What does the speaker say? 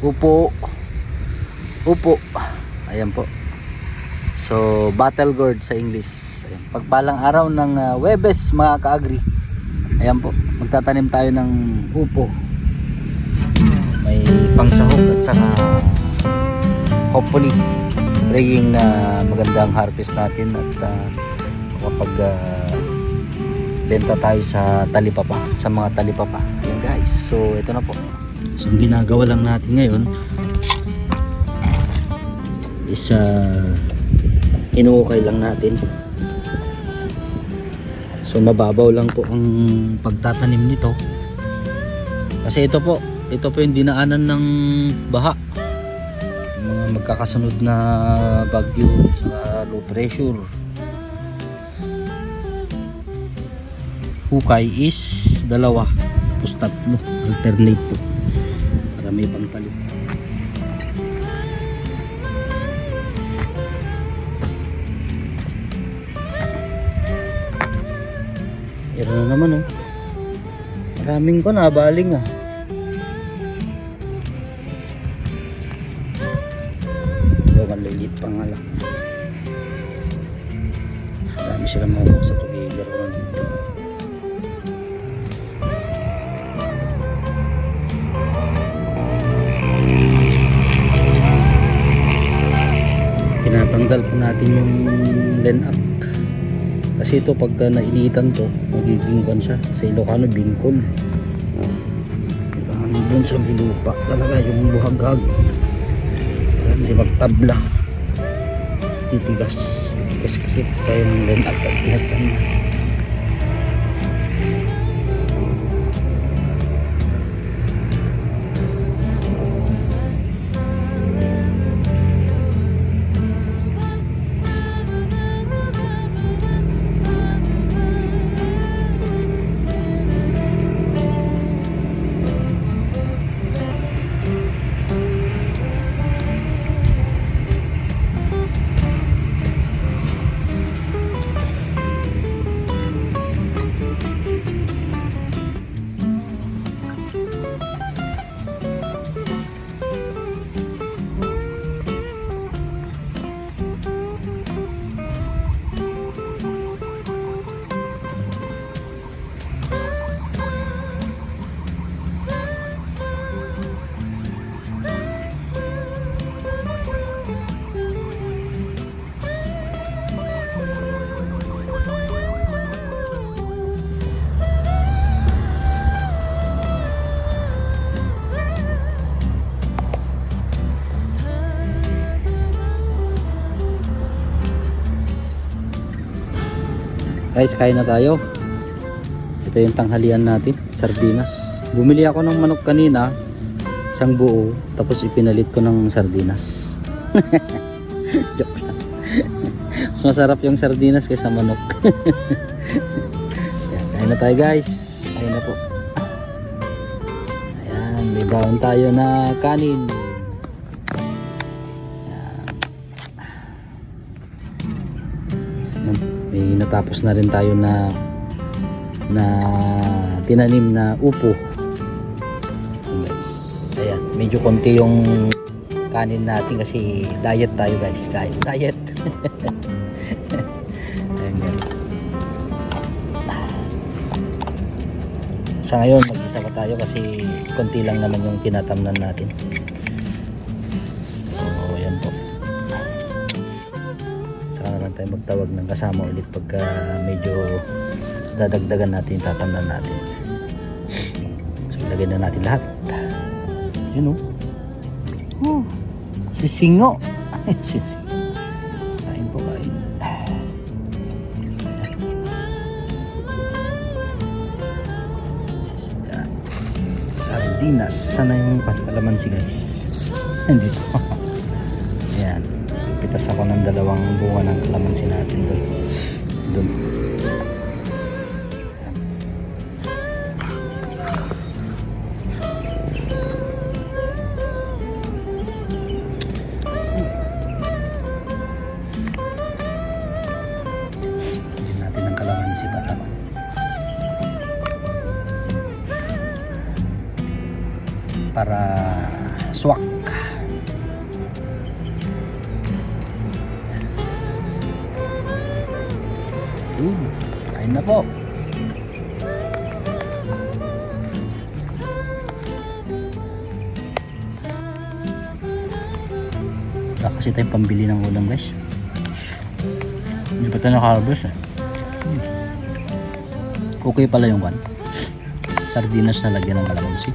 upo. Upo. Ayan po. So, battle gourd sa English. Ayan. Pagpalang araw ng Webes mga ka-agri. Ayan po. Magtatanim tayo ng upo. May pangsahog at saka hopefully praying na magandang harvest natin at kapag benta tayo sa talipapa, sa mga talipapa. Ayan guys. So, ito na po. So, ang ginagawa lang natin ngayon is inuukay lang natin. So mababaw lang po ang pagtatanim nito kasi ito po yung dinaanan ng baha, yung mga magkakasunod na bagyo sa low pressure. Hukay is 2 tapos 3 alternate po para may pangtalim. Ito na naman maraming ko nabaling maliliit pa nga lang. Marami silang makuha sa tubigar tinatanggal po natin yung lenak kasi ito pagka nainitan to magiging kon siya sa Ilocano bingkol. Doon sa bilupa talaga yung buhaghag para hindi magtabla, titigas kasi tayo ng lenak at tinatanggal. Guys, kain na tayo. Ito yung tanghalian natin, sardinas. Bumili ako ng manok kanina, isang buo, tapos ipinalit ko ng sardinas. Joke lang. Mas masarap yung sardinas kaysa manok. Ayan, kain na tayo guys. Kain na po. Ayan, may baon tayo na kanin. May natapos na rin tayo na tinanim na upo. Guys, ayan, medyo konti yung kanin natin kasi diet tayo guys, diet. Ayan guys. Sa ngayon mag-isa pa tayo kasi konti lang naman yung tinatamnan natin. Tayo magtawag ng kasama ulit pagka medyo dadagdagan natin yung tatamnan natin. So ilagay na natin lahat. Yun sisingo. Sisingo. Kain po, kain. Sardinas. Sana yung palamansi guys. Nandito. Ayan. Pitas ako ng 2 bunga ng kalamansi natin doon. Hindi natin ng kalamansi para Swak. Kain na po. Wala kasi tayong pambili ng ulam guys. Hindi pa tayo nakaharvest eh. Okay pala yung kan. Sardinas na lagyan ng kalamansi.